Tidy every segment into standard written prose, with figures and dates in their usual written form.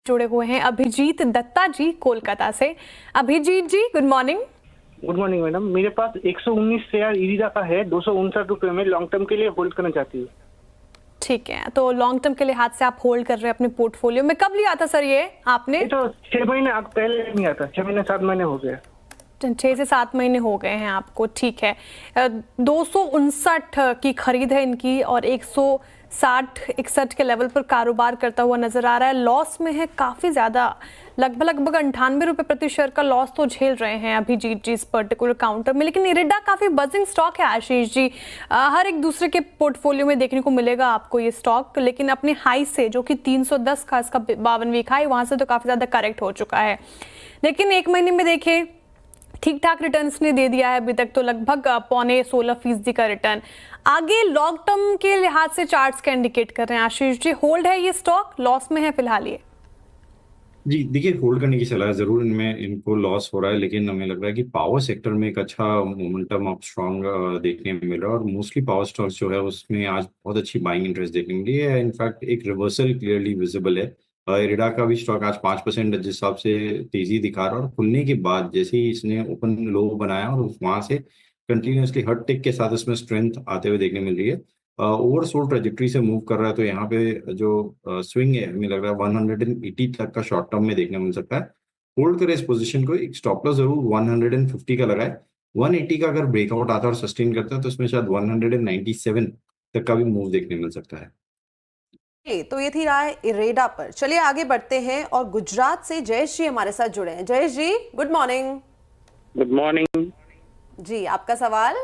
जुड़े हुए हैं अभिजीत दत्ता जी कोलकाता से। Abhijit ji good morning. Good morning madam, मेरे पास 119 शेयर इरिडा का है, 259 रुपए में लॉन्ग टर्म के लिए होल्ड करना चाहती हूँ। ठीक है, तो लॉन्ग टर्म के लिए हाथ से आप होल्ड कर रहे हैं अपने पोर्टफोलियो में। कब लिया था सर ये आपने? ये तो 6 महीने पहले नहीं आता, 6 महीने 7 महीने हो गए। 6 से 7 महीने हो गए हैं आपको। ठीक है, 259 की खरीद है इनकी और 160-61 के लेवल पर कारोबार करता हुआ नजर आ रहा है। लॉस में है काफी ज्यादा, लगभग 98 रुपए प्रति शेयर का लॉस तो झेल रहे हैं अभिजीत जी इस पर्टिकुलर काउंटर में। लेकिन इरिडा काफी बजिंग स्टॉक है आशीष जी, हर एक दूसरे के पोर्टफोलियो में देखने को मिलेगा आपको ये स्टॉक, लेकिन अपने हाई से जो कि 310 का इसका 52 वीक हाई, वहां से तो काफी ज्यादा करेक्ट हो चुका है। लेकिन एक महीने में देखें ठीक ठाक रिटर्न ने दे दिया है अभी तक, तो लगभग 15.16% का रिटर्न। आगे लॉन्ग टर्म के लिहाज से चार्ट्स का इंडिकेट कर रहे हैं आशीष जी, होल्ड है ये स्टॉक, लॉस में है फिलहाल ये? जी देखिए, होल्ड करने की सलाह है। जरूर इनमें इनको लॉस हो रहा है, लेकिन हमें लग रहा है कि पावर सेक्टर में एक अच्छा मोमेंटम अब स्ट्रॉन्ग देखने में मिल रहा है और मोस्टली पावर स्टॉक्स जो है उसमें आज बहुत अच्छी बाइंग इंटरेस्ट देखने मिली है। इनफैक्ट एक रिवर्सल क्लियरली विजिबल है। इरिडा का भी स्टॉक आज 5% जिस हिसाब से तेजी दिखा रहा है, और खुलने के बाद जैसे ही इसने ओपन लो बनाया और वहां से कंटिन्यूसली हर टिक के साथ इसमें स्ट्रेंथ आते हुए देखने मिल रही है। ओवरसोल्ड ट्रेजेक्टरी से मूव कर रहा है, तो यहाँ पे जो स्विंग है हमें लग रहा है 180 तक का शॉर्ट टर्म में देखने मिल सकता है। होल्ड करें इस पोजीशन को। एक स्टॉप लॉस जरूर 150 का लगाए। 180 का अगर ब्रेकआउट आता है और सस्टेन करता है तो इसमें शायद 197 तक का भी मूव देखने मिल सकता है। तो ये थी राय इरेडा पर। चलिए आगे बढ़ते हैं और गुजरात से जयेश जी हमारे साथ जुड़े हैं। जयेश जी गुड मॉर्निंग। गुड मॉर्निंग जी आपका सवाल।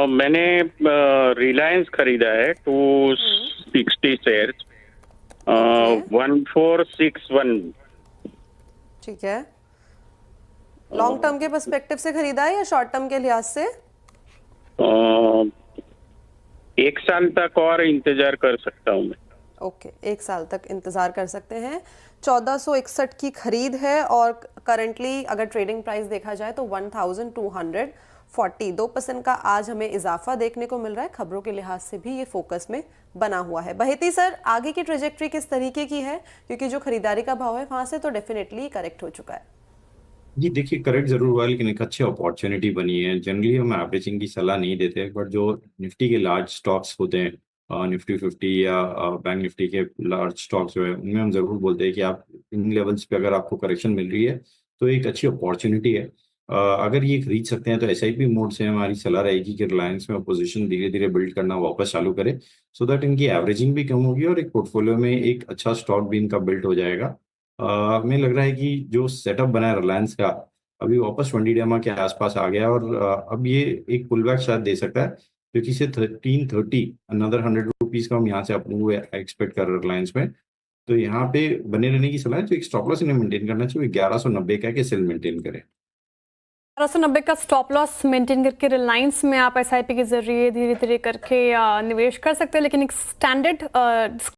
मैंने रिलायंस खरीदा है 260 शेयर्स, 1461। ठीक है, लॉन्ग टर्म के पर्सपेक्टिव से खरीदा है या शॉर्ट टर्म के लिहाज से? 1 साल तक और इंतजार कर सकता हूँ मैं। ओके, 1 साल तक इंतजार कर सकते हैं। 1461 की खरीद है और करंटली अगर ट्रेडिंग प्राइस देखा जाए तो 1240, 2% का आज हमें इजाफा देखने को मिल रहा है। खबरों के लिहाज से भी ये फोकस में बना हुआ है। बहेती सर, आगे की ट्रेजेक्ट्री किस तरीके की है, क्योंकि जो खरीदारी का भाव है वहां से तो डेफिनेटली करेक्ट हो चुका है। जी देखिए, करेक्ट जरूर हुआ है, लेकिन एक अच्छी अपॉर्चुनिटी बनी है। जनरली हम एवरेजिंग की सलाह नहीं देते, बट जो निफ्टी के लार्ज स्टॉक्स होते हैं, निफ्टी 50 या बैंक निफ्टी के लार्ज स्टॉक्स जो है, उनमें हम जरूर बोलते हैं कि आप इन लेवल्स पे अगर आपको करेक्शन मिल रही है तो एक अच्छी अपॉर्चुनिटी है। अगर ये खरीद सकते हैं तो एसआईपी मोड से हमारी सलाह रहेगी कि रिलायंस में पोजीशन धीरे धीरे बिल्ड करना वापस चालू करें, सो दैट इनकी एवरेजिंग भी कम होगी और एक पोर्टफोलियो में एक अच्छा स्टॉक भी इनका बिल्ड हो जाएगा। हमें लग रहा है कि जो सेटअप बना है रिलायंस का, अभी वापस 20 डेमा के आसपास आ गया और अब ये एक पुल बैक शायद दे सकता है, क्योंकि इसे 1330 अनदर 100 रुपीज का हम यहाँ से अपने एक्सपेक्ट कर रहे हैं रिलायंस में। तो यहाँ पे बने रहने की सलाह है। जो एक स्टॉप लॉस इन्हें मेंटेन करना चाहिए 1190 का, कि सेल मेंटेन करें। 1190 का स्टॉप लॉस मेंटेन करके रिलायंस में आप एसआईपी के जरिए धीरे धीरे करके निवेश कर सकते हैं, लेकिन एक स्टैंडर्ड